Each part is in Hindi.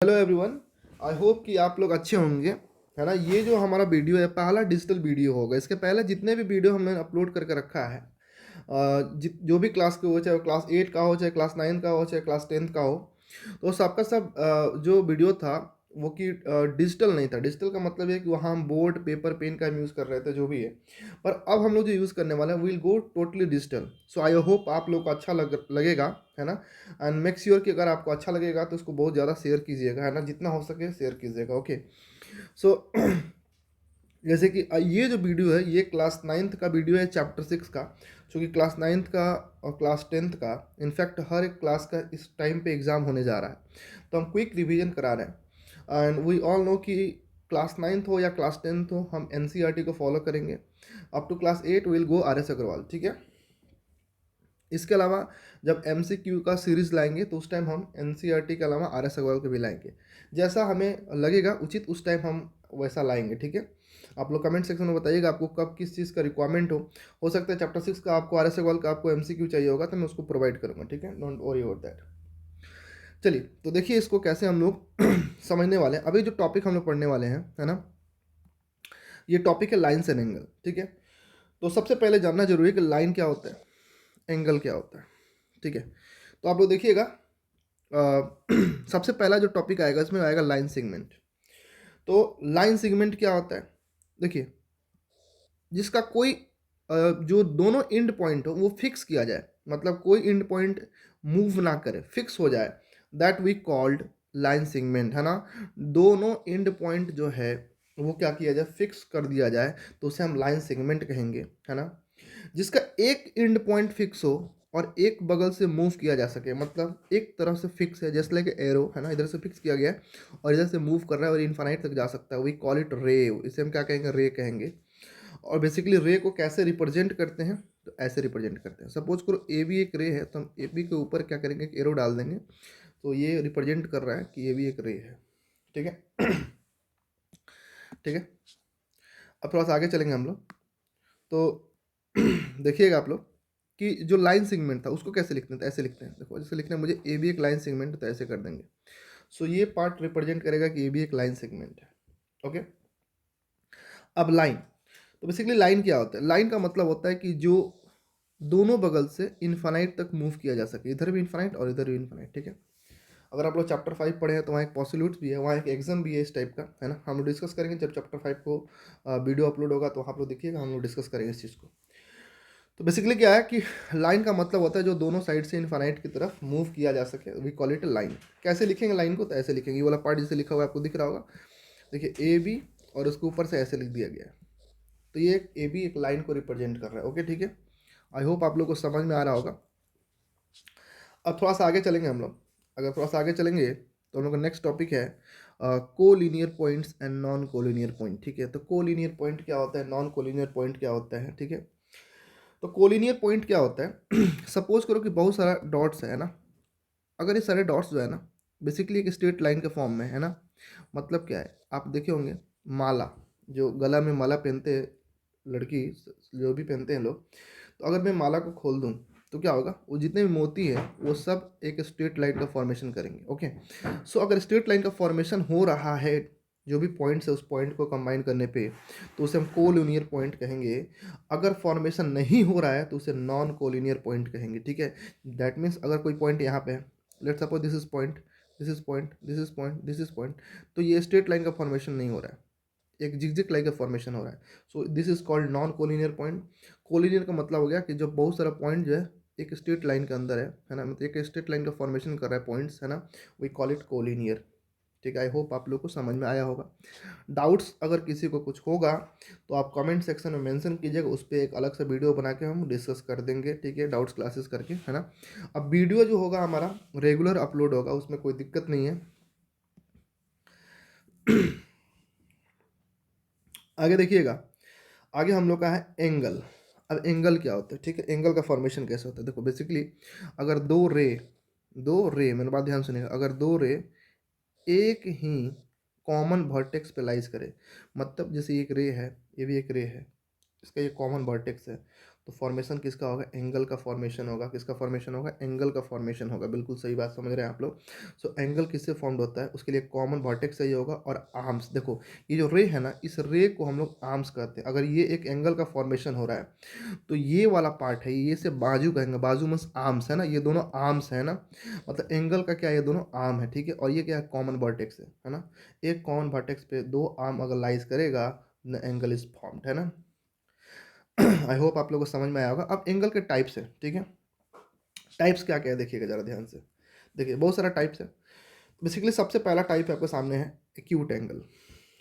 Hello everyone. आई होप कि आप लोग अच्छे होंगे, है ना। ये जो हमारा वीडियो है पहला डिजिटल वीडियो होगा। इसके पहले जितने भी वीडियो हमने अपलोड करके रखा है, जो भी क्लास के हो, चाहे वो क्लास 8 का हो, चाहे क्लास 9 का हो, चाहे क्लास 10th का हो, तो सबका सब जो वीडियो था वो कि डिजिटल नहीं था। डिजिटल का मतलब है कि वहाँ हम बोर्ड पेपर पेन का यूज़ कर रहे थे, जो भी है। पर अब हम लोग जो यूज़ करने वाले हैं will go totally digital. So I hope आप लोग को अच्छा लगेगा, है ना। एंड मेक श्योर कि अगर आपको अच्छा लगेगा तो उसको बहुत ज़्यादा शेयर कीजिएगा, है ना। जितना हो सके शेयर कीजिएगा, ओके। सो जैसे कि ये जो वीडियो है ये क्लास 9th का वीडियो है, चैप्टर 6 का। क्योंकि क्लास 9th का और क्लास 10th का, इनफैक्ट हर एक क्लास का इस टाइम पे एग्ज़ाम होने जा रहा है, तो हम क्विक रिवीजन करा रहे हैं। एंड वी ऑल नो कि क्लास 9th हो या क्लास 10th हो, हम एनसीईआरटी को फॉलो करेंगे। Up to class 8 will go R S Agarwal, ठीक है। इसके अलावा जब एमसीक्यू का सीरीज़ लाएंगे तो उस टाइम हम एनसीईआरटी के अलावा आर एस अग्रवाल को भी लाएंगे। जैसा हमें लगेगा उचित उस टाइम हम वैसा लाएंगे, ठीक है। आप लोग कमेंट सेक्शन में बताइएगा आपको कब किस चीज़ का रिक्वायरमेंट हो सकता है चैप्टर 6 का आपको आर एस अग्रवाल का आपको एमसीक्यू चाहिए होगा, तो मैं उसको प्रोवाइड करूँगा, ठीक है। Don't worry about that. चलिए, तो देखिए इसको कैसे हम लोग समझने वाले हैं। अभी जो टॉपिक हम लोग पढ़ने वाले हैं, है ना, ये टॉपिक है लाइन्स एंड एंगल, ठीक है। तो सबसे पहले जानना जरूरी है कि लाइन क्या होता है, एंगल क्या होता है, ठीक है। तो आप लोग देखिएगा, सबसे पहला जो टॉपिक आएगा इसमें आएगा लाइन सेगमेंट। तो लाइन सेगमेंट क्या होता है, देखिए, जिसका कोई जो दोनों एंड पॉइंट हो वो फिक्स किया जाए, मतलब कोई एंड पॉइंट मूव ना करे, फिक्स हो जाए, that we called line segment, है ना। दोनों एंड पॉइंट जो है वो क्या किया जाए, फिक्स कर दिया जाए, तो उसे हम लाइन सेगमेंट कहेंगे, है ना। जिसका एक एंड पॉइंट फिक्स हो और एक बगल से मूव किया जा सके, मतलब एक तरफ से फिक्स है, जैसे लाइक एरो, है ना, इधर से फिक्स किया गया है और इधर से मूव कर रहा है और इन्फानाइट तक जा सकता है, वी कॉल इट रे। इसे हम क्या कहेंगे, रे कहेंगे। और बेसिकली रे को कैसे रिप्रेजेंट करते हैं, तो ऐसे रिप्रेजेंट करते हैं। सपोज करो ए भी एक रे है, तो हम ए बी के ऊपर क्या करेंगे, एक एरो डाल देंगे, तो ये रिप्रेजेंट कर रहा है कि ये भी एक रे है, ठीक है। ठीक है। अब थोड़ा सा आगे चलेंगे हम लोग, तो देखिएगा आप लोग कि जो लाइन सेगमेंट था उसको कैसे लिखते हैं, तो ऐसे लिखते हैं। देखो, जैसे लिखना है मुझे ए भी एक लाइन सेगमेंट, तो ऐसे कर देंगे। सो ये पार्ट रिप्रेजेंट करेगा कि ए भी एक लाइन सेगमेंट है, ओके। अब लाइन, तो बेसिकली लाइन क्या होता है, लाइन का मतलब होता है कि जो दोनों बगल से इन्फानाइट तक मूव किया जा सके, इधर भी इन्फानाइट और इधर भी इन्फानाइट, ठीक है। अगर आप लोग चैप्टर 5 पढ़े हैं तो वहाँ एक पॉसिल्यूट्स भी है, वहाँ एक एग्जाम भी है इस टाइप का, है ना। हम लोग डिस्कस करेंगे जब चैप्टर 5 को वीडियो अपलोड होगा, तो आप लोग देखिएगा, हम लोग डिस्कस करेंगे इस चीज़ को। तो बेसिकली क्या है कि लाइन का मतलब होता है जो दोनों साइड से इन्फानाइट की तरफ मूव किया जा सके, वी कॉल इट लाइन। कैसे लिखेंगे लाइन को, तो ऐसे लिखेंगे, ये वाला पार्ट जिसे लिखा हुआ है आपको दिख रहा होगा, देखिए ए बी, और उसके ऊपर से ऐसे लिख दिया गया है, तो ये ए बी एक लाइन को रिप्रेजेंट कर रहा है, ओके, ठीक है। आई होप आप लोग को समझ में आ रहा होगा। अब थोड़ा सा आगे चलेंगे हम लोग, अगर थोड़ा सा आगे चलेंगे तो हम लोग का नेक्स्ट टॉपिक है collinear points and non collinear point, ठीक है। तो कोलिनियर पॉइंट क्या होता है, नॉन कोलिनियर पॉइंट क्या होता है, ठीक है। तो कोलिनियर पॉइंट क्या होता है, सपोज करो कि बहुत सारा डॉट्स है ना। अगर ये सारे डॉट्स जो है ना बेसिकली एक स्ट्रेट लाइन के फॉर्म में है ना, मतलब क्या है, आप देखे होंगे माला, जो गला में माला पहनते हैं लड़की, जो भी पहनते हैं लोग, तो अगर मैं माला को खोल दूं तो क्या होगा, वो जितने भी मोती है वो सब एक स्ट्रेट लाइन का फॉर्मेशन करेंगे, ओके। सो अगर स्ट्रेट लाइन का फॉर्मेशन हो रहा है, जो भी पॉइंट्स है उस पॉइंट को कंबाइन करने पे, तो उसे हम कोलिनियर पॉइंट कहेंगे। अगर फॉर्मेशन नहीं हो रहा है तो उसे नॉन कोलिनियर पॉइंट कहेंगे, ठीक है। दैट मीन्स अगर कोई पॉइंट यहाँ पे है, let suppose this is point, this is point, this is point, this is point, तो ये स्ट्रेट लाइन का फॉर्मेशन नहीं हो रहा है, एक जिगजिग लाइन का फॉर्मेशन हो रहा है। So this is called non collinear point. Collinear का मतलब हो गया कि जब बहुत सारा पॉइंट जो है एक स्ट्रेट लाइन के अंदर है ना, मतलब एक स्ट्रेट लाइन का फॉर्मेशन कर रहा है पॉइंट्स, है ना, वी कॉल इट कोलिनियर, ठीक है। आई होप आप लोग को समझ में आया होगा। डाउट्स अगर किसी को कुछ होगा तो आप कमेंट सेक्शन में मेंशन कीजिएगा, उस पर एक अलग से वीडियो बना के हम डिस्कस कर देंगे, ठीक है, डाउट्स क्लासेस करके, है ना। अब वीडियो जो होगा हमारा रेगुलर अपलोड होगा, उसमें कोई दिक्कत नहीं है। आगे देखिएगा, आगे हम लोग का है एंगल। अब एंगल क्या होता है, ठीक है, एंगल का फॉर्मेशन कैसे होता है। देखो बेसिकली अगर दो रे मेरे बात ध्यान सुनिएगा, अगर दो रे एक ही कॉमन वर्टेक्स पे लाइज करे, मतलब जैसे एक रे है, ये भी एक रे है, इसका ये कॉमन वर्टेक्स है, तो फॉर्मेशन किसका होगा, एंगल का फॉर्मेशन होगा, किसका फॉर्मेशन होगा, एंगल का फॉर्मेशन होगा, बिल्कुल सही बात समझ रहे हैं आप लोग। सो एंगल किससे फॉर्म्ड होता है, उसके लिए कॉमन वर्टेक्स चाहिए होगा और आर्म्स। देखो ये जो रे है ना, इस रे को हम लोग आर्म्स कहते हैं। अगर ये एक एंगल का फॉर्मेशन हो रहा है तो ये वाला पार्ट है, ये से बाजू कहेंगे, बाजू मीन्स आर्म्स है ना, ये दोनों आर्म्स है ना, मतलब एंगल का क्या है, ये दोनों आर्म है, ठीक है। और ये क्या है, कॉमन वर्टेक्स है ना। एक कॉमन वर्टेक्स पे दो आर्म अगर लाइज करेगा, एंगल इज फॉर्म्ड, है ना। आई होप आप लोगों को समझ में आया होगा। अब एंगल के टाइप्स है, ठीक है। टाइप्स क्या क्या है देखिएगा जरा ध्यान से। देखिए बहुत सारा टाइप्स है। बेसिकली सबसे पहला टाइप आपके सामने है एक्यूट एंगल,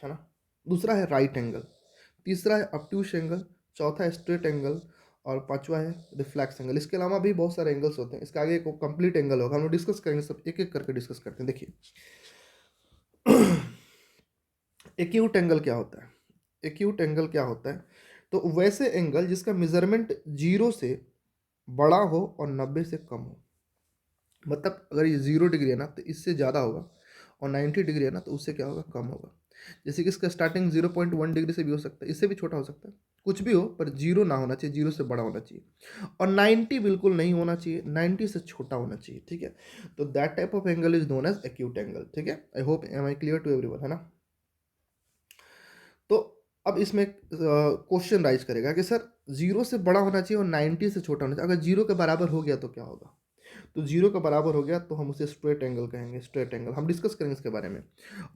है ना। दूसरा है राइट एंगल, तीसरा है ऑब्ट्यूस एंगल, चौथा है स्ट्रेट एंगल, और पांचवा है रिफ्लेक्स एंगल। इसके अलावा भी बहुत सारे एंगल्स होते हैं। इसके आगे एक कंप्लीट एंगल होगा, हम लोग डिस्कस करेंगे, सब एक एक करके डिस्कस करते हैं। देखिए एक्यूट एंगल क्या होता है, एक्यूट एंगल क्या होता है, तो वैसे एंगल जिसका मेजरमेंट 0 से बड़ा हो और 90 से कम हो। मतलब अगर ये 0 डिग्री है ना तो इससे ज़्यादा होगा, और 90 डिग्री है ना तो उससे क्या होगा, कम होगा। जैसे कि इसका स्टार्टिंग 0.1 डिग्री से भी हो सकता है, इससे भी छोटा हो सकता है, कुछ भी हो, पर 0 ना होना चाहिए, 0 से बड़ा होना चाहिए। और 90 बिल्कुल नहीं होना चाहिए, 90 से छोटा होना चाहिए, ठीक है। तो that type of angle is known as acute angle, ठीक है। I hope am I clear to everyone, है ना। तो अब इसमें क्वेश्चन राइज करेगा कि सर 0 से बड़ा होना चाहिए और 90 से छोटा होना चाहिए, अगर 0 के बराबर हो गया तो क्या होगा। तो 0 के बराबर हो गया तो हम उसे स्ट्रेट एंगल कहेंगे, स्ट्रेट एंगल हम डिस्कस करेंगे इसके बारे में।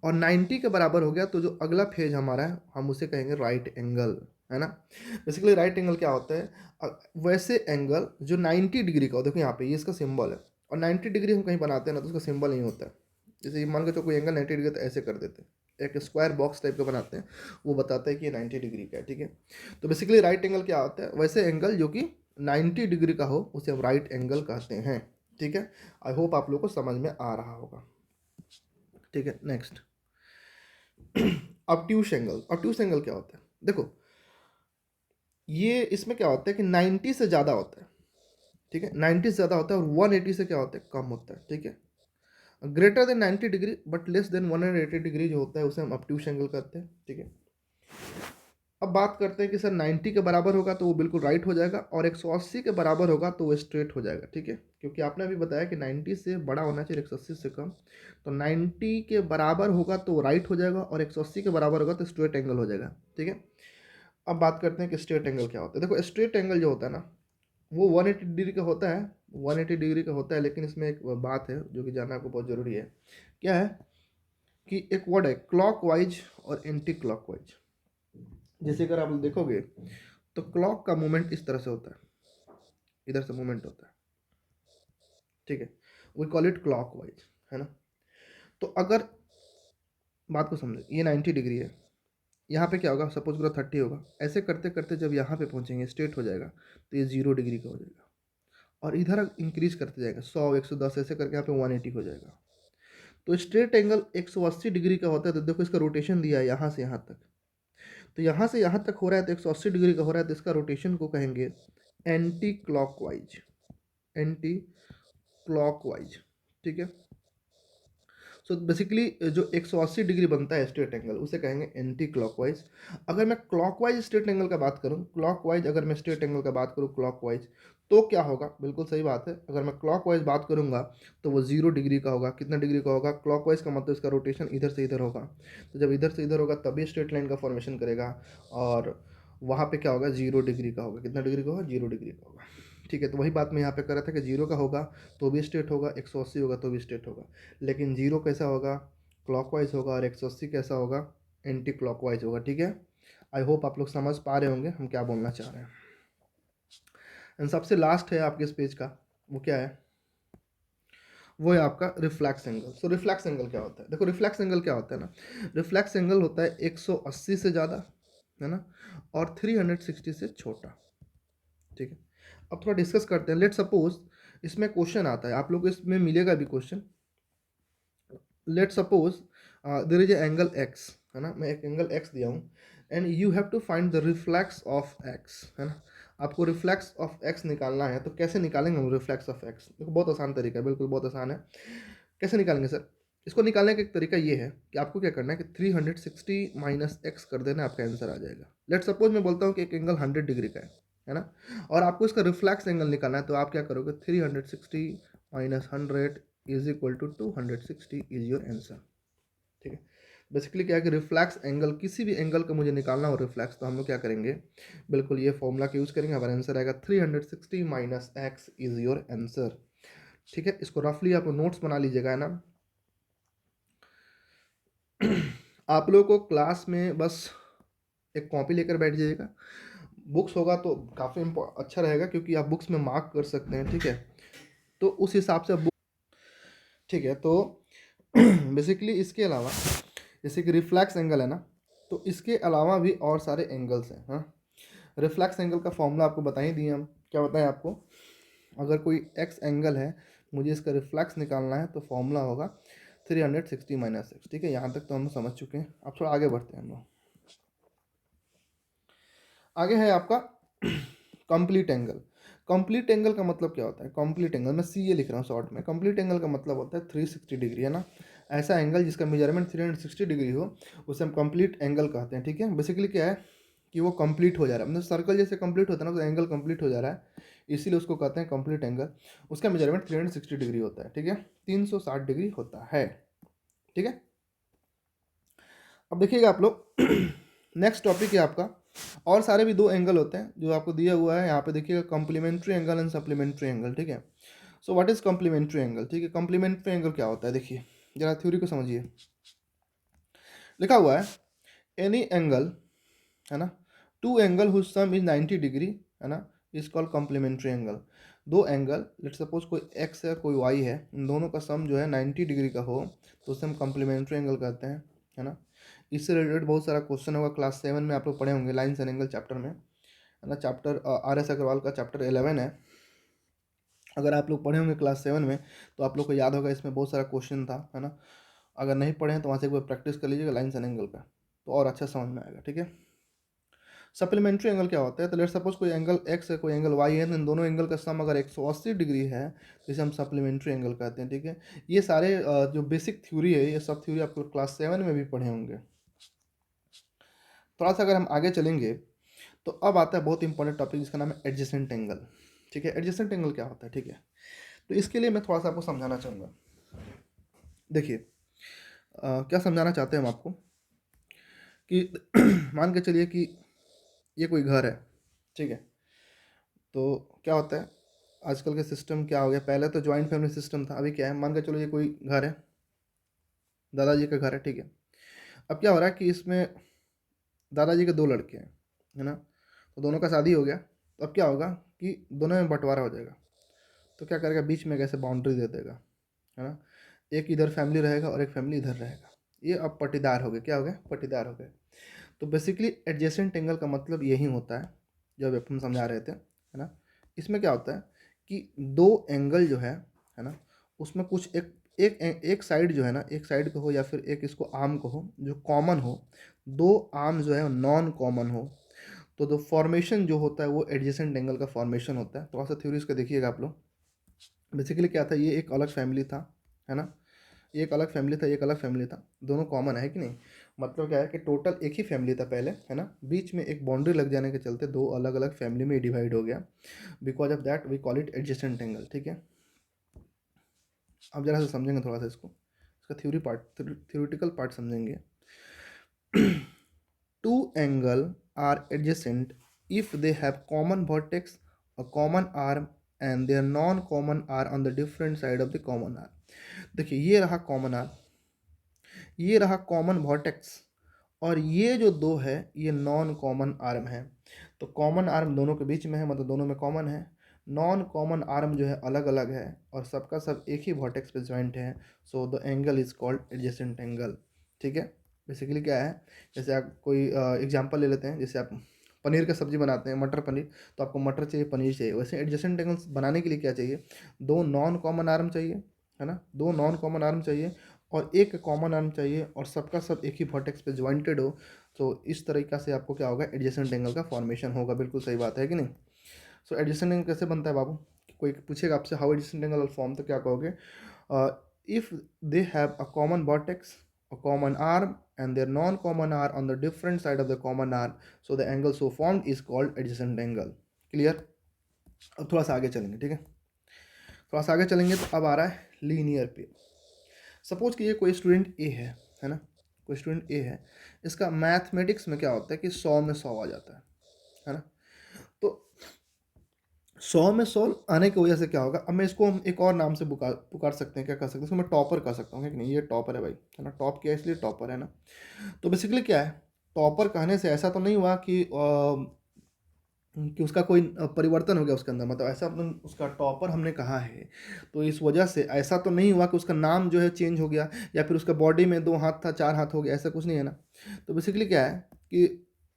और 90 के बराबर हो गया तो जो अगला फेज हमारा है हम उसे कहेंगे राइट एंगल, है ना। बेसिकली राइट एंगल क्या होता है, वैसे एंगल जो 90 डिग्री का हो। देखो यहाँ पे ये इसका सिंबल है, और 90 डिग्री हम कहीं बनाते हैं ना तो उसका सिंबल नहीं होता है। जैसे मान के चलो कोई एंगल 90 डिग्री तो ऐसे कर देते हैं, एक स्क्वायर बॉक्स टाइप का बनाते हैं, वो बताता है कि ये 90 डिग्री का है, ठीक है। तो बेसिकली राइट एंगल क्या होता है, वैसे एंगल जो कि 90 डिग्री का हो उसे हम राइट एंगल कहते हैं, ठीक है। आई होप आप लोग को समझ में आ रहा होगा, ठीक है। Next obtuse angle. Obtuse angle क्या होता है, देखो ये इसमें क्या होता है कि 90 से ज़्यादा होता है, ठीक है, 90 से ज़्यादा होता है, और 180 से क्या होता है, कम होता है, ठीक है। Greater than 90 degree but less than 180 degree जो होता है उसे हम ऑब्ट्यूस एंगल कहते हैं, ठीक है। अब बात करते हैं कि सर 90 के बराबर होगा तो वो बिल्कुल राइट हो जाएगा, और 180 के बराबर होगा तो वो स्ट्रेट हो जाएगा, ठीक है। क्योंकि आपने अभी बताया कि 90 से बड़ा होना चाहिए, 180 से कम। तो 90 के बराबर होगा तो वो राइट हो जाएगा, और 180 के बराबर होगा तो स्ट्रेट एंगल हो जाएगा, ठीक है। अब बात करते हैं कि स्ट्रेट एंगल क्या होता है। देखो स्ट्रेट एंगल जो होता है ना वो 180 डिग्री का होता है, 180 डिग्री का होता है, लेकिन इसमें एक बात है जो कि जानना आपको बहुत ज़रूरी है। क्या है कि एक वर्ड है क्लॉक वाइज और एंटी क्लॉक वाइज। जैसे अगर आप देखोगे तो क्लॉक का मूवमेंट इस तरह से होता है, इधर से मूवमेंट होता है, ठीक है। We call it clockwise, है ना। तो अगर बात को समझे, ये 90 डिग्री है, यहाँ पे क्या होगा, सपोज करो 30 होगा, ऐसे करते करते जब यहाँ पे पहुँचेंगे स्ट्रेट हो जाएगा तो ये 0 डिग्री का हो जाएगा, और इधर इंक्रीज करते जाएगा 100 110 ऐसे करके यहाँ पे 180 हो जाएगा। तो स्ट्रेट एंगल 180 डिग्री का होता है, तो देखो इसका रोटेशन दिया है यहाँ से यहाँ तक, तो यहाँ से यहाँ तक हो रहा है तो 180 डिग्री का हो रहा है, तो इसका रोटेशन को कहेंगे एंटी क्लॉकवाइज, एंटी क्लॉकवाइज, ठीक है। सो बेसिकली जो 180 डिग्री बनता है स्ट्रेट एंगल उसे कहेंगे एंटी क्लॉकवाइज। अगर मैं क्लॉकवाइज स्ट्रेट एंगल का बात करूँ, क्लॉकवाइज अगर मैं स्ट्रेट एंगल का बात करूँ क्लॉकवाइज, तो क्या होगा, बिल्कुल सही बात है। अगर मैं क्लॉकवाइज बात करूंगा तो वो 0 डिग्री का होगा। कितना डिग्री का होगा, क्लॉकवाइज का मतलब इसका रोटेशन इधर से इधर होगा, तो जब इधर से इधर होगा तभी स्ट्रेट लाइन का फॉर्मेशन करेगा, और वहाँ पे क्या होगा, 0 डिग्री का होगा। कितना डिग्री का होगा, 0 डिग्री का होगा, ठीक है। तो वही बात मैं यहाँ पे कर रहा था कि 0 का होगा तो भी स्ट्रेट होगा, 180 होगा तो भी स्ट्रेट होगा। लेकिन 0 कैसा होगा, क्लॉकवाइज होगा, और 180 कैसा होगा, एंटी क्लॉकवाइज होगा, ठीक है। आई होप आप लोग समझ पा रहे होंगे हम क्या बोलना चाह रहे हैं। एंड सबसे लास्ट है आपके इस पेज का, वो क्या है, वो है आपका रिफ्लेक्स एंगल। सो रिफ्लेक्स एंगल क्या होता है, देखो रिफ्लेक्स एंगल क्या होता है ना, रिफ्लेक्स एंगल होता है 180 से ज़्यादा, है ना, और 360 से छोटा, ठीक है। अब थोड़ा डिस्कस करते हैं। लेट सपोज इसमें क्वेश्चन आता है, आप लोग को इसमें मिलेगा भी question. Let suppose there is a angle x, है ना, मैं एक एंगल एक्स दिया हूँ, and you have to find the reflex of x, है ना। आपको रिफ्लेक्स ऑफ एक्स निकालना है, तो कैसे निकालेंगे हम रिफ्लेक्स ऑफ एक्स, देखो बहुत आसान तरीका है, बिल्कुल बहुत आसान है। कैसे निकालेंगे सर, इसको निकालने का एक तरीका ये है कि आपको क्या करना है कि 360 माइनस एक्स कर देना, आपका आंसर आ जाएगा। लेट सपोज मैं बोलता हूँ कि एक एंगल 100 डिग्री का है, है ना। और आपको इसका रिफ्लेक्स एंगल निकालना है, तो आप क्या करोगे, 360 minus 100 is equal to 260 is your answer. ठीक है, बेसिकली क्या है कि रिफ्लेक्स एंगल, किसी भी एंगल का मुझे निकालना हो रिफ्लेक्स, तो हम लोग क्या करेंगे, बिल्कुल ये फॉर्मूला का यूज़ करेंगे, हमारा आंसर आएगा 360 minus x is your answer. ठीक है, इसको रफली आप नोट्स बना लीजिएगा, है ना। आप लोगों को क्लास में बस एक कॉपी लेकर बैठ जाइएगा, बुक्स होगा तो काफ़ी अच्छा रहेगा, क्योंकि आप बुक्स में मार्क कर सकते हैं। ठीक है, तो उस हिसाब से बुक, ठीक है, तो बेसिकली इसके अलावा जैसे कि रिफ्लेक्स एंगल है ना, तो इसके अलावा भी और सारे एंगल्स हैं। हाँ, रिफ्लेक्स एंगल का फॉर्मूला आपको बता ही दिए हम। क्या बताएं आपको, अगर कोई एक्स एंगल है, मुझे इसका रिफ्लेक्स निकालना है, तो फॉर्मूला होगा 360 माइनस एक्स। ठीक है, यहाँ तक तो हम समझ चुके हैं। अब थोड़ा आगे बढ़ते हैं हम लोग। आगे है आपका कंप्लीट एंगल। कंप्लीट एंगल का मतलब क्या होता है, कंप्लीट एंगल मैं सी ए लिख रहा हूँ शॉर्ट में। कंप्लीट एंगल का मतलब होता है 360 डिग्री, है ना। ऐसा एंगल जिसका मेजरमेंट 360 डिग्री हो, उसे हम कंप्लीट एंगल कहते हैं। ठीक है, बेसिकली क्या है कि वो कंप्लीट हो जा रहा है, मतलब सर्कल जैसे कंप्लीट होता है ना, तो एंगल कंप्लीट हो जा रहा है, इसीलिए उसको कहते हैं कंप्लीट एंगल। उसका मेजरमेंट 360 डिग्री होता है। ठीक है, 360 डिग्री होता है। ठीक है, अब देखिएगा आप लोग नेक्स्ट टॉपिक है आपका, और सारे भी दो एंगल होते हैं जो आपको दिया हुआ है यहाँ पे, देखिएगा, complementary angle and supplementary angle. ठीक है, so what is complementary angle. ठीक है, कॉम्प्लीमेंट्री एंगल क्या होता है, देखिए जरा थ्योरी को समझिए। लिखा हुआ है एनी एंगल, है ना, two angle whose sum is 90 degree, है ना, इज कॉल्ड कॉम्प्लीमेंट्री एंगल। दो एंगल, लेट सपोज कोई एक्स है कोई वाई है, इन दोनों का सम जो है 90 डिग्री का हो, तो उसे हम कॉम्प्लीमेंट्री एंगल कहते हैं, है ना। इससे रिलेटेड बहुत सारा क्वेश्चन होगा, क्लास 7 में आप लोग पढ़े होंगे, लाइन्स एंड एंगल चैप्टर में, है ना। चैप्टर आर एस अग्रवाल का चैप्टर 11 है। अगर आप लोग पढ़े होंगे क्लास 7 में, तो आप लोग को याद होगा, इसमें बहुत सारा क्वेश्चन था, है ना। अगर नहीं पढ़े हैं तो वहाँ से एक बार प्रैक्टिस कर लीजिएगा लाइन्स एंड एंगल का, तो और अच्छा समझ में आएगा। ठीक है, सप्लीमेंट्री एंगल क्या होता है, तो लेट सपोज कोई एंगल एक्स है कोई एंगल वाई है, तो इन दोनों एंगल का सम अगर 180 डिग्री है, तो इसे हम सप्लीमेंट्री एंगल कहते हैं। ठीक है, ये सारे जो बेसिक थ्योरी है, ये सब थ्योरी आपको क्लास 7 में भी पढ़े होंगे। थोड़ा सा अगर हम आगे चलेंगे, तो अब आता है बहुत इंपॉर्टेंट टॉपिक, जिसका नाम है एडजेसेंट एंगल। ठीक है, एडजेसेंट एंगल क्या होता है, ठीक है, तो इसके लिए मैं थोड़ा सा आपको समझाना चाहूँगा। देखिए क्या समझाना चाहते हैं हम आपको कि मान के चलिए कि ये कोई घर है। ठीक है, तो क्या होता है, आजकल के सिस्टम क्या हो गया, पहले तो जॉइंट फैमिली सिस्टम था, अभी क्या है, मान के चलो ये कोई घर है, दादाजी का घर है। ठीक है, अब क्या हो रहा है कि इसमें दादाजी के दो लड़के हैं, है ना, तो दोनों का शादी हो गया, तो अब क्या होगा कि दोनों में बंटवारा हो जाएगा। तो क्या करेगा, बीच में कैसे बाउंड्री दे देगा, है ना, एक इधर फैमिली रहेगा और एक फैमिली इधर रहेगा, ये अब पट्टीदार हो गए, क्या हो गए, पट्टीदार हो गए। तो बेसिकली एडजेसेंट एंगल का मतलब यही होता है, जो अभी अपन समझा रहे थे, है ना। इसमें क्या होता है कि दो एंगल जो है ना, उसमें कुछ एक साइड जो है ना, एक साइड को हो या फिर एक इसको आर्म को हो, जो कॉमन हो, दो आर्म जो है नॉन कॉमन हो, तो द फॉर्मेशन जो होता है वो एडजेसेंट एंगल का फॉर्मेशन होता है। थोड़ा सा थ्योरी इसका देखिएगा आप लोग। बेसिकली क्या था, ये एक अलग फैमिली था, है ना, ये एक अलग फैमिली था, एक अलग फैमिली था, दोनों कॉमन है कि नहीं। मतलब क्या है कि टोटल एक ही फैमिली था पहले, है ना, बीच में एक बाउंड्री लग जाने के चलते दो अलग अलग फैमिली में डिवाइड हो गया, because of that we call it adjacent angle. ठीक है, अब जरा से समझेंगे थोड़ा सा इसको, इसका थ्योरेटिकल पार्ट समझेंगे। Two angle are adjacent if they have common vertex, a common arm, and their non-common are on the different side of the common arm. देखिए ये रहा कॉमन आर्म, ये रहा कॉमन वर्टेक्स, और ये जो दो है ये नॉन कॉमन आर्म है। तो कॉमन आर्म दोनों के बीच में है, मतलब दोनों में कॉमन है। नॉन कॉमन आर्म जो है अलग अलग है, और सबका सब एक ही वर्टेक्स पे जॉइंट है। सो the angle is called adjacent angle. ठीक है, बेसिकली क्या है, जैसे आप कोई एग्जांपल ले लेते हैं, जैसे आप पनीर का सब्जी बनाते हैं, मटर पनीर, तो आपको मटर चाहिए पनीर चाहिए, वैसे एडजेसेंट एंगल बनाने के लिए क्या चाहिए, दो नॉन कॉमन आर्म चाहिए, है ना, दो नॉन कॉमन आर्म चाहिए और एक कॉमन आर्म चाहिए, और सबका सब एक ही वर्टेक्स पे ज्वाइंटेड हो। तो इस तरीक़ा से आपको क्या होगा, एडजेसेंट एंगल का फॉर्मेशन होगा। बिल्कुल सही बात है कि नहीं। सो एडजेसेंट एंगल कैसे बनता है बाबू, कोई पूछेगा आपसे हाउ एडजेसेंट एंगल फॉर्म, तो क्या कहोगे, if they have a common vertex, a common arm, and their non-common are on the different side of the common arm, so the angle so formed is called adjacent angle. Clear. अब थोड़ा सा आगे चलेंगे, ठीक है, थोड़ा सा आगे चलेंगे तो अब आ रहा है लीनियर पेयर। सपोज कीजिए कोई स्टूडेंट ए है ना, कोई स्टूडेंट ए है, इसका मैथमेटिक्स में क्या होता है कि 100 में 100 आ जाता है ना। तो 100 में 100 आने की वजह से क्या होगा, अब मैं इसको हम एक और नाम से पुकार पुकार सकते हैं, क्या कर सकते हैं इसको, मैं टॉपर कर सकता हूँ, है कि नहीं, ये टॉपर है भाई, है ना, टॉप किया इसलिए टॉपर है ना। तो बेसिकली क्या है, टॉपर कहने से ऐसा तो नहीं हुआ कि उसका कोई परिवर्तन हो गया उसके अंदर, मतलब ऐसा अपन उसका टॉपर हमने कहा है तो इस वजह से ऐसा तो नहीं हुआ कि उसका नाम जो है चेंज हो गया, या फिर उसका बॉडी में 2 हाथ था 4 हाथ हो गया, ऐसा कुछ नहीं है ना। तो बेसिकली क्या है कि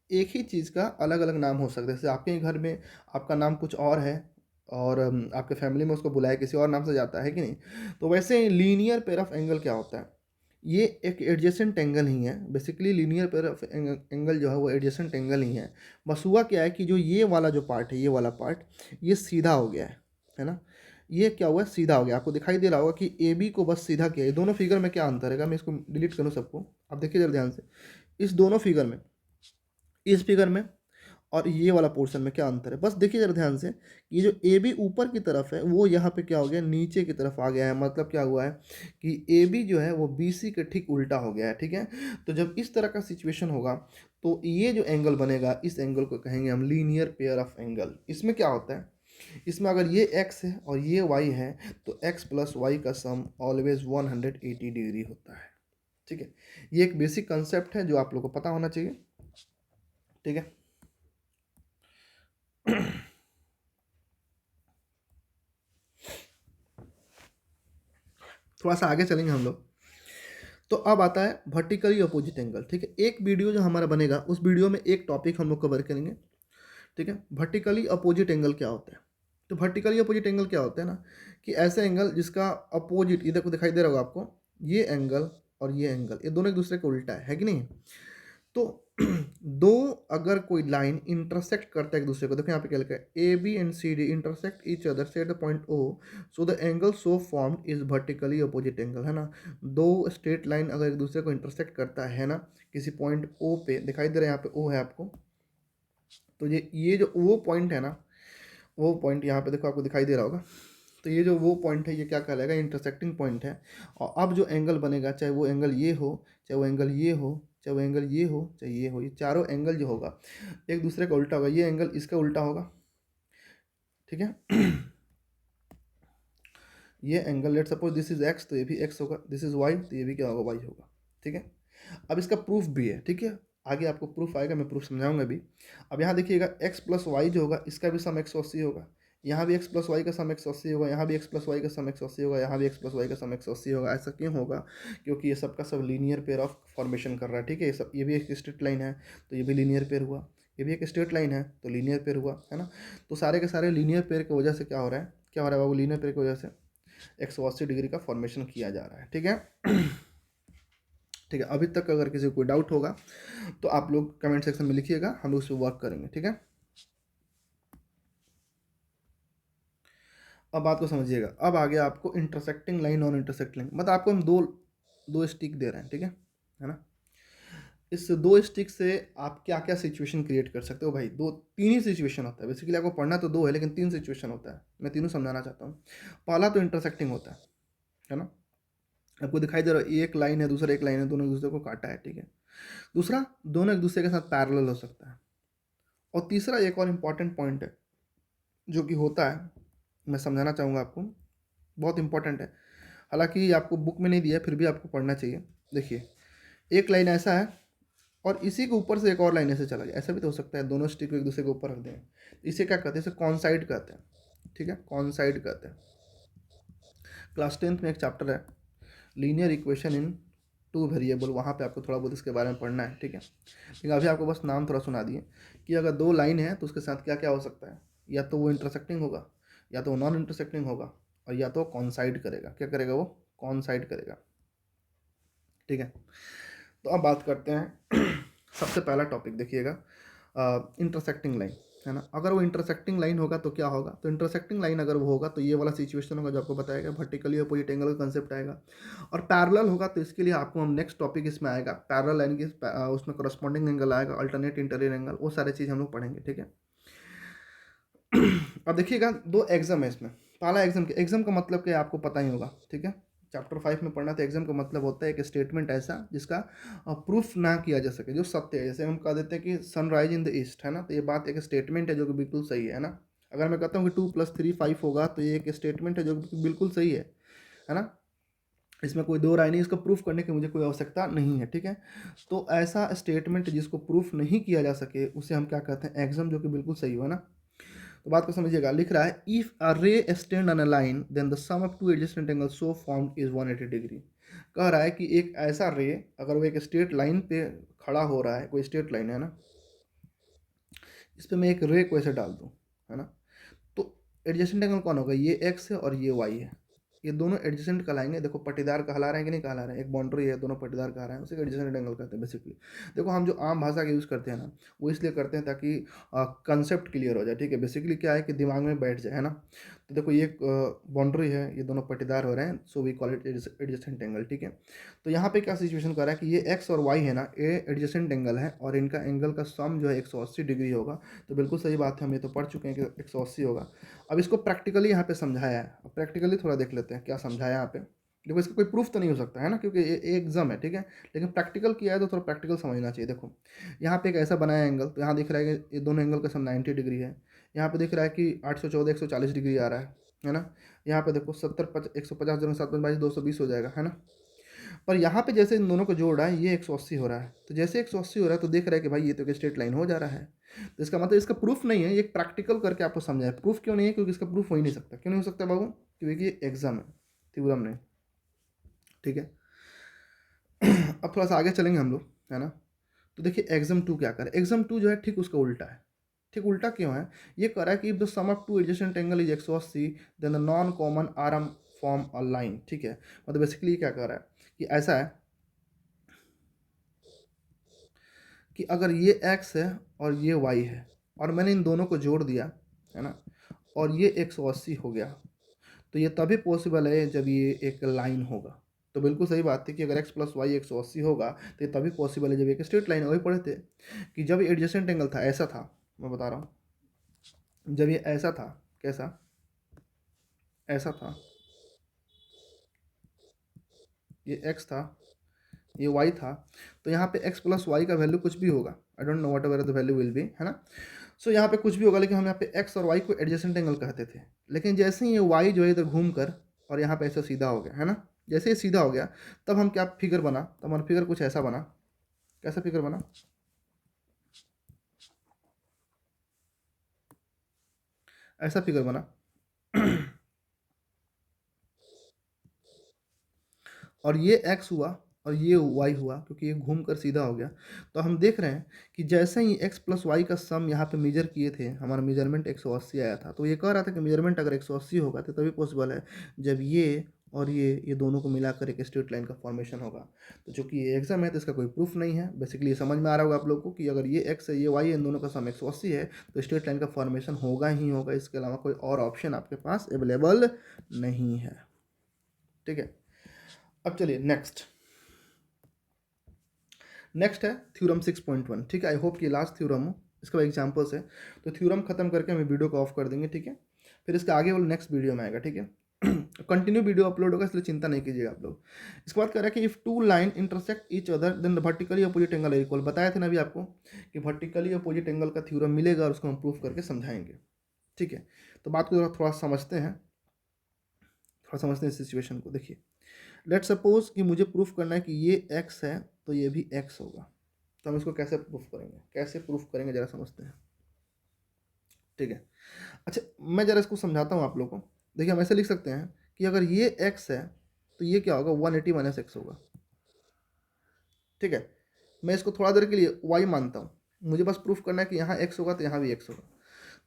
एक ही चीज़ का अलग अलग नाम हो सकता है, जैसे आपके ही घर में आपका नाम कुछ और है और आपके फैमिली में उसको बुलाया किसी और नाम से जाता है कि नहीं। तो वैसे लीनियर पेयर ऑफ एंगल क्या होता है, ये एक एडजेसेंट एंगल ही है, basically linear pair of angle जो है वो एडजेसेंट एंगल ही है। बस हुआ क्या है कि जो ये वाला जो पार्ट है, ये वाला पार्ट ये सीधा हो गया है ना, ये क्या हुआ है, सीधा हो गया। आपको दिखाई दे रहा होगा कि ए बी को बस सीधा किया है। दोनों फिगर में क्या अंतर है, मैं इसको डिलीट करूँ सबको, आप देखिए जरा ध्यान से, इस दोनों फिगर में, इस फिगर में और ये वाला पोर्शन में क्या अंतर है, बस देखिए जरा ध्यान से, ये जो ए बी ऊपर की तरफ है वो यहाँ पे क्या हो गया, नीचे की तरफ आ गया है। मतलब क्या हुआ है कि ए बी जो है वो बी सी के ठीक उल्टा हो गया है, ठीक है। तो जब इस तरह का सिचुएशन होगा तो ये जो एंगल बनेगा, इस एंगल को कहेंगे हम लीनियर पेयर ऑफ एंगल। इसमें क्या होता है, इसमें अगर ये x है और ये y है तो x प्लस वाई का सम ऑलवेज 180 डिग्री होता है, ठीक है। ये एक बेसिक कंसेप्ट है जो आप लोग को पता होना चाहिए, ठीक है। थोड़ा सा आगे चलेंगे हम लोग। तो अब आता है वर्टिकली अपोजिट एंगल, ठीक है। एक वीडियो जो हमारा बनेगा उस वीडियो में एक टॉपिक हम लोग कवर करेंगे, ठीक है। वर्टिकली अपोजिट एंगल क्या होता है, तो वर्टिकली अपोजिट एंगल क्या होता है ना, कि ऐसे एंगल जिसका अपोजिट इधर को दिखाई दे रहा होगा आपको, ये एंगल और ये एंगल ये दोनों एक दूसरे को उल्टा है कि नहीं। तो दो अगर कोई लाइन इंटरसेक्ट करता है एक दूसरे को, देखो यहाँ पे क्या लिखा है, A B and C D intersect each other से at the point O, so the angle so formed is vertically opposite angle, है ना। दो स्ट्रेट लाइन अगर एक दूसरे को इंटरसेक्ट करता है ना, किसी पॉइंट ओ पे, दिखाई दे रहा है यहाँ पे ओ है आपको, तो ये जो वो पॉइंट है ना, वो पॉइंट यहाँ पे देखो आपको दिखाई दे रहा होगा, तो ये जो वो पॉइंट है ये क्या कहलाएगा, इंटरसेक्टिंग पॉइंट है। और अब जो एंगल बनेगा, चाहे वो एंगल ये हो, चाहे वो एंगल ये हो, चाहे वो एंगल ये हो, चाहे ये हो, ये चारों एंगल जो होगा एक दूसरे का उल्टा होगा। ये एंगल इसका उल्टा होगा, ठीक है। ये angle let suppose this is x, तो ये भी एक्स होगा, दिस इज वाई, तो ये भी क्या होगा, वाई होगा, ठीक है। अब इसका प्रूफ भी है, ठीक है, आगे आपको प्रूफ आएगा, मैं प्रूफ समझाऊंगा भी। अब यहाँ देखिएगा एक्स प्लस वाई जो होगा इसका भी सम 180 होगा, यहाँ भी एक्स प्लस वाई का सम 180 होगा, यहाँ भी एक्स प्लस वाई का सम 180 होगा, यहाँ भी एक्स प्लस वाई का सम 180 होगा। ऐसा क्यों होगा, क्योंकि ये सब का सब लीनियर पेयर ऑफ फॉर्मेशन कर रहा है, ठीक है। ये सब, ये भी एक स्ट्रेट लाइन है तो ये भी लीनियर पेयर हुआ, ये भी एक स्ट्रेट लाइन है तो लीनियर पेयर हुआ, है ना। तो सारे के सारे लीनियर पेयर की वजह से क्या हो रहा है, क्या हो रहा है बाबू, लीनियर पेयर की वजह से 180 डिग्री का फॉर्मेशन किया जा रहा है, ठीक है। ठीक है, अभी तक अगर किसी को कोई डाउट होगा तो आप लोग कमेंट सेक्शन में लिखिएगा, हम लोग उस पर वर्क करेंगे, ठीक है। अब बात को समझिएगा, अब आ गया आपको intersecting line, non intersecting line, मतलब आपको हम दो दो स्टिक दे रहे हैं, ठीक है ना। इस दो स्टिक से आप क्या क्या सिचुएशन क्रिएट कर सकते हो भाई, दो तीन ही सिचुएशन होता है बेसिकली, आपको पढ़ना तो दो है लेकिन तीन सिचुएशन होता है, मैं तीनों समझाना चाहता हूँ। पहला तो इंटरसेक्टिंग होता है ना, आपको दिखाई दे रहा है एक लाइन है, दूसरा एक लाइन है, दोनों एक दूसरे को काटा है, ठीक है। दूसरा, दोनों एक दूसरे के साथ पैरेलल हो सकता है। और तीसरा एक और इम्पॉर्टेंट पॉइंट है जो कि होता है, मैं समझाना चाहूँगा आपको, बहुत इंपॉर्टेंट है, हालांकि आपको बुक में नहीं दिया है फिर भी आपको पढ़ना चाहिए। देखिए, एक लाइन ऐसा है और इसी के ऊपर से एक और लाइन ऐसे चला गया, ऐसा भी तो हो सकता है, दोनों स्टिक को एक दूसरे के ऊपर रख दें, इसे क्या कहते हैं, इसे कॉन्साइड कहते हैं, ठीक है, कॉन्साइड कहते हैं। क्लास 10th में एक चैप्टर है linear equation in two variable, वहाँ पे आपको थोड़ा बहुत इसके बारे में पढ़ना है, ठीक है। लेकिन अभी आपको बस नाम थोड़ा सुना दिए कि अगर दो लाइन है तो उसके साथ क्या क्या हो सकता है, या तो वो इंटरसेक्टिंग होगा, या तो वो नॉन इंटरसेक्टिंग होगा, और या तो कॉन्साइड करेगा, क्या करेगा वो, कॉन्साइड करेगा, ठीक है। तो अब बात करते हैं सबसे पहला टॉपिक देखिएगा, इंटरसेक्टिंग लाइन, है ना। अगर वो इंटरसेक्टिंग लाइन होगा तो क्या होगा, तो इंटरसेक्टिंग लाइन अगर वो होगा तो ये वाला सिचुएशन होगा जो आपको बताएगा, वर्टिकली अपोजिट एंगल का कंसेप्ट आएगा। और पैरेलल होगा तो इसके लिए आपको हम नेक्स्ट टॉपिक इसमें आएगा, पैरेलल लाइन की उसमें करस्पॉन्डिंग एंगल आएगा, अल्टरनेट इंटीरियर एंगल, वो सारी चीज़ हम लोग पढ़ेंगे, ठीक है। अब देखिएगा दो एग्जाम है इसमें। पहला एग्जाम का मतलब क्या है आपको पता ही होगा, ठीक है। चैप्टर 5 में पढ़ना। तो एग्जाम का मतलब होता है एक स्टेटमेंट ऐसा जिसका प्रूफ ना किया जा सके, जो सत्य है। जैसे हम कह देते हैं कि सनराइज इन द ईस्ट, है ना, तो ये बात एक स्टेटमेंट है जो कि बिल्कुल सही है ना। अगर मैं कहता हूँ कि 2+3 5 होगा, तो ये एक स्टेटमेंट है जो कि बिल्कुल सही है ना। इसमें कोई दो राय नहीं, इसको प्रूफ करने की मुझे कोई आवश्यकता नहीं है, ठीक है। तो ऐसा स्टेटमेंट जिसको प्रूफ नहीं किया जा सके उसे हम क्या कहते हैं, एग्जाम, जो कि बिल्कुल सही हो, है ना। तो बात को समझिएगा। लिख रहा है if a ray stand on a line then the sum of two adjacent angle so formed is 180 degree. कह रहा है कि एक ऐसा रे, अगर वो एक स्ट्रेट लाइन पे खड़ा हो रहा है, कोई स्ट्रेट लाइन है ना, इस पे मैं एक रे को ऐसे डाल दूँ, है ना, तो एडजेसेंट एंगल कौन होगा, ये एक्स है और ये वाई है। ये दोनों एडजेसेंट कहलाएंगे। देखो पट्टीदार कहला रहे हैं कि नहीं कहला रहे हैं, एक बाउंड्री है, दोनों पट्टीदार कह रहे हैं, उसे एडजेसेंट एंगल कहते हैं बेसिकली। देखो हम जो आम भाषा का यूज़ करते हैं ना, वो इसलिए करते हैं ताकि कंसेप्ट क्लियर हो जाए, ठीक है। बेसिकली क्या है कि दिमाग में बैठ जाए, है ना। तो देखो ये बाउंड्री है, ये दोनों पट्टीदार हो रहे हैं, so we call it adjacent angle, ठीक है। तो यहाँ पे क्या सिचुएशन कर रहा है कि ये एक्स और वाई है ना, ये एडजेसेंट एंगल है और इनका एंगल का सम जो है 180 डिग्री होगा। तो बिल्कुल सही बात है, हम ये तो पढ़ चुके हैं कि 180 होगा। अब इसको प्रैक्टिकली यहाँ पे समझाया है। अब प्रैक्टिकली थोड़ा देख लेते हैं क्या समझाया यहाँ पे। देखो इसका कोई प्रूफ तो नहीं हो सकता है ना, क्योंकि ये एग्जाम है, ठीक है। लेकिन प्रैक्टिकल किया है तो थोड़ा प्रैक्टिकल समझना चाहिए। देखो यहाँ पे एक ऐसा बनाया एंगल, तो यहाँ दिख रहा है कि ये दोनों एंगल का सम 90 डिग्री है। यहाँ पे दिख रहा है कि 814 140 डिग्री आ रहा है ना। यहाँ पे देखो 70 150 जन 7 220 हो जाएगा, है ना। पर यहाँ पे जैसे इन दोनों को जोड़ रहा है, ये 180 हो रहा है। तो जैसे 180 हो रहा है तो देख रहा है कि भाई ये तो एक स्ट्रेट लाइन हो जा रहा है। तो इसका मतलब इसका प्रूफ नहीं है, ये प्रैक्टिकल करके आपको समझाया। प्रूफ क्यों नहीं है, क्योंकि इसका प्रूफ हो ही नहीं सकता। क्यों नहीं हो सकता बाबू, क्योंकि ये एग्जाम है, थ्योरम नहीं, ठीक है। अब थोड़ा सा आगे चलेंगे हम लोग, है ना। तो देखिए एग्जाम 2 क्या करे। एग्जाम 2 जो है ठीक उसका उल्टा है। ठीक उल्टा क्यों है, ये कह रहा है कि if the sum of two adjacent angle is 180 then the non common arm form a line, ठीक है। मतलब बेसिकली क्या कह रहा है कि ऐसा है कि अगर ये x है और ये y है और मैंने इन दोनों को जोड़ दिया, है ना, और ये 180 हो गया, तो ये तभी पॉसिबल है जब ये एक लाइन होगा। तो बिल्कुल सही बात थी कि अगर x + y 180 होगा तो ये तभी पॉसिबल है जब एक स्ट्रेट लाइन। वही पढ़े थे कि जब एडजेसेंट एंगल था, ऐसा था, मैं बता रहा हूँ, जब ये ऐसा था, कैसा, ऐसा था, ये x था, ये y था, तो यहाँ पे x + y का वैल्यू कुछ भी होगा, I don't know what ever the value will be, है ना। सो यहाँ पे कुछ भी होगा, लेकिन हम यहाँ पे x और y को एडजेसेंट एंगल कहते थे। लेकिन जैसे ही ये y जो है इधर घूम कर और यहाँ पे ऐसा सीधा हो गया, है ना, जैसे ही सीधा हो गया तब हम क्या फिगर बना, तब हमारा फिगर कुछ ऐसा बना। कैसा फिगर बना, ऐसा फिगर बना। और ये x हुआ और ये y हुआ, क्योंकि ये घूम कर सीधा हो गया। तो हम देख रहे हैं कि जैसे ही x + y का सम यहाँ पे मेजर किए थे, हमारा मेजरमेंट 180 आया था। तो ये कह रहा था कि मेजरमेंट अगर 180 होगा तो तभी पॉसिबल है जब ये और ये दोनों को मिलाकर एक स्ट्रेट लाइन का फॉर्मेशन होगा। तो चूंकि ये एग्जाम है तो इसका कोई प्रूफ नहीं है। बेसिकली ये समझ में आ रहा होगा आप लोग को कि अगर ये x है, ये y है, इन दोनों का सम 180 है, तो स्ट्रेट लाइन का फॉर्मेशन होगा ही होगा। इसके अलावा कोई और ऑप्शन आपके पास अवेलेबल नहीं है, ठीक है। अब चलिए नेक्स्ट है थ्योरम 6.1, ठीक है। आई होप कि लास्ट थ्योरम हो, इसका एग्जांपल्स है। तो थ्योरम खत्म करके हम वीडियो को ऑफ कर देंगे, ठीक है। फिर इसका आगे वाला नेक्स्ट वीडियो में आएगा, ठीक है। कंटिन्यू वीडियो अपलोड होगा, इसलिए चिंता नहीं कीजिएगा आप लोग। इसके बाद कह रहा है कि if two line intersect each other then the vertically opposite angle are equal. बताया था ना अभी आपको कि वर्टिकली अपोजिट एंगल का थ्योरम मिलेगा और उसको हम प्रूफ करके समझाएंगे, ठीक है। तो बात को थोड़ा समझते हैं, इस सिचुएशन को। देखिए लेट सपोज कि मुझे प्रूफ करना है कि ये x है तो ये भी x होगा। तो हम इसको कैसे प्रूफ करेंगे जरा समझते हैं, ठीक है। अच्छा मैं जरा इसको समझाता हूँ आप लोगों को। देखिए हम ऐसे लिख सकते हैं कि अगर ये x है तो ये क्या होगा, 180 - x होगा, ठीक है। मैं इसको थोड़ा देर के लिए y मानता हूँ, मुझे बस प्रूफ करना है कि यहाँ x होगा तो यहाँ भी x होगा।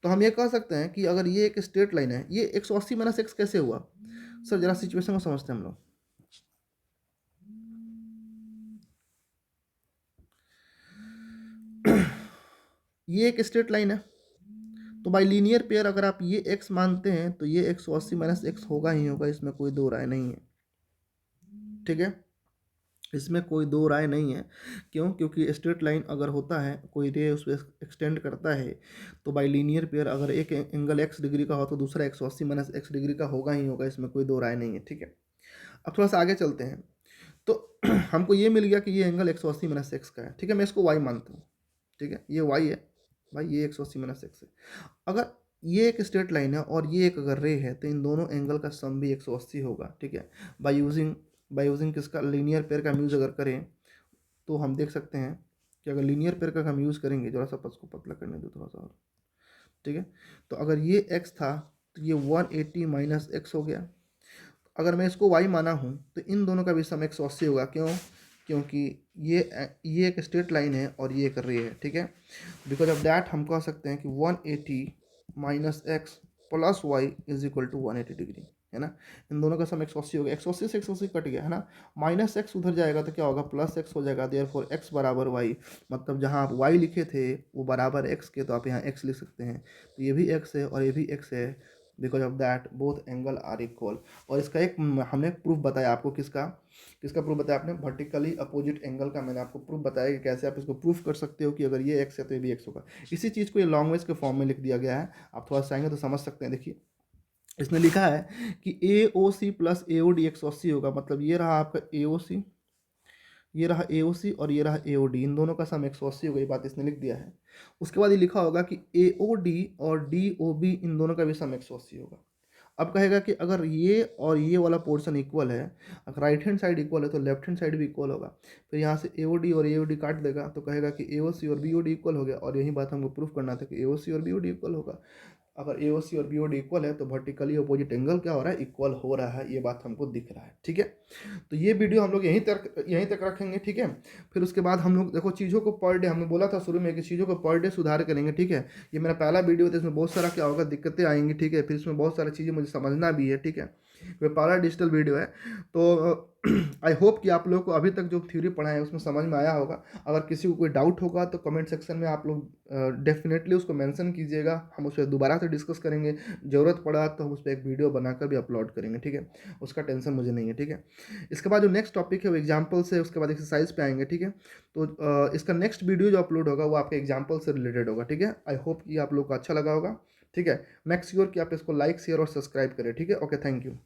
तो हम ये कह सकते हैं कि अगर ये एक स्ट्रेट लाइन है, ये 180 - x कैसे हुआ। सर जरा सिचुएशन को समझते हैं हम लोग। ये एक स्ट्रेट लाइन है, तो बाई लीनियर पेयर अगर आप ये x मानते हैं तो ये 180 - x होगा ही होगा, इसमें कोई दो राय नहीं है, ठीक है। इसमें कोई दो राय नहीं है। क्यों? क्योंकि स्ट्रेट लाइन अगर होता है, कोई रे उस पर एक्सटेंड करता है, तो बाई लीनियर पेयर अगर एक एंगल एक्स डिग्री का हो तो दूसरा 180 माइनस एक्स डिग्री का होगा ही होगा, इसमें कोई दो राय नहीं है। ठीक है, अब थोड़ा सा आगे चलते हैं। तो हमको ये मिल गया कि ये एंगल 180 माइनस एक्स का है। ठीक है, मैं इसको वाई मानता हूँ। ठीक है, ये वाई है भाई, ये 180 माइनस एक्स है। अगर ये एक स्ट्रेट लाइन है और ये एक अगर रे है, तो इन दोनों एंगल का सम भी 180 होगा। ठीक है, बाय यूजिंग किसका, लीनियर पेयर का हम यूज़ अगर करें, तो हम देख सकते हैं कि अगर लीनियर पेयर का हम यूज़ करेंगे, थोड़ा सा पस को पतला करने दो थोड़ा सा और। ठीक है, तो अगर ये x था तो ये 180 माइनस एक्स हो गया। अगर मैं इसको y माना हूँ तो इन दोनों का भी सम 180 होगा। क्यों? क्योंकि ये एक स्ट्रेट लाइन है और ये एक रे है। ठीक है, बिकॉज ऑफ दैट हम कह सकते हैं कि 180 minus x plus y is equal to 180 degree, है ना। इन दोनों का सम 180 हो गया, 180 से 180 कट गया, है ना। माइनस एक्स उधर जाएगा तो क्या होगा, प्लस एक्स हो जाएगा। देयरफॉर एक्स बराबर वाई, मतलब जहाँ आप वाई लिखे थे वो बराबर एक्स के, तो आप यहाँ एक्स लिख सकते हैं। तो ये भी एक्स है और ये भी एक्स है, because of that both angle are equal. और इसका एक हमने प्रूफ बताया आपको, किसका किसका प्रूफ बताया आपने, वर्टिकली अपोजिट एंगल का मैंने आपको प्रूफ बताया कि कैसे आप इसको प्रूफ कर सकते हो कि अगर ये एक्स है तो ये भी एक्स होगा। इसी चीज़ को ये लॉन्ग्वेज के फॉर्म में लिख दिया गया है, आप थोड़ा सा आएंगे तो समझ सकते हैं। देखिए, इसने लिखा है कि ए ओ सी प्लस ए ओ डी 180 होगा, मतलब ये रहा आपका ए ओ सी, ये रहा ए ओ सी और ये रहा ए ओ डी, इन दोनों का सम 180 होगा। ये बात इसने लिख दिया है। उसके बाद ये लिखा होगा कि ए ओ डी और डी ओ बी इन दोनों का भी सम 180 होगा। अब कहेगा कि अगर ये और ये वाला पोर्शन इक्वल है, अगर राइट हैंड साइड इक्वल है तो लेफ्ट हैंड साइड भी इक्वल होगा। फिर यहाँ से ए ओ डी और ए ओ डी काट देगा तो कहेगा कि ए ओ सी और बी ओ डी इक्वल हो गया। और यही बात हमको प्रूफ करना था कि ए ओ सी और बी ओ डी इक्वल होगा। अगर ए ओ सी और बी ओ डी इक्वल है तो वर्टिकली अपोजिट एंगल क्या हो रहा है, इक्वल हो रहा है। ये बात हमको दिख रहा है। ठीक है, तो ये वीडियो हम लोग यहीं तक रखेंगे। ठीक है, फिर उसके बाद हम लोग देखो चीज़ों को पर डे, हमने बोला था शुरू में कि चीज़ों को पर डे सुधार करेंगे। ठीक है, ये मेरा पहला वीडियो था, इसमें बहुत सारा क्या होगा, दिक्कतें आएंगी। ठीक है, फिर इसमें बहुत सारी चीज़ें मुझे समझना भी है। ठीक है, ये पहला डिजिटल वीडियो है, तो आई होप कि आप लोग को अभी तक जो थ्योरी पढ़ा है उसमें समझ में आया होगा। अगर किसी को कोई डाउट होगा तो कमेंट सेक्शन में आप लोग डेफिनेटली उसको मेंशन कीजिएगा, हम उस पर दोबारा से डिस्कस करेंगे। ज़रूरत पड़ा तो हम उस पर एक वीडियो बनाकर भी अपलोड करेंगे। ठीक है, उसका टेंशन मुझे नहीं है। ठीक है, इसके बाद जो नेक्स्ट टॉपिक है वो एग्जाम्पल से, उसके बाद एक्सरसाइज पे आएंगे। ठीक है, तो इसका नेक्स्ट वीडियो जो अपलोड होगा वो आपके एग्जाम्पल से रिलेटेड होगा। ठीक है, आई होप कि आप लोग को अच्छा लगा होगा। ठीक है, मेक श्योर कि आप इसको लाइक शेयर और सब्सक्राइब करें। ठीक है, ओके, थैंक यू।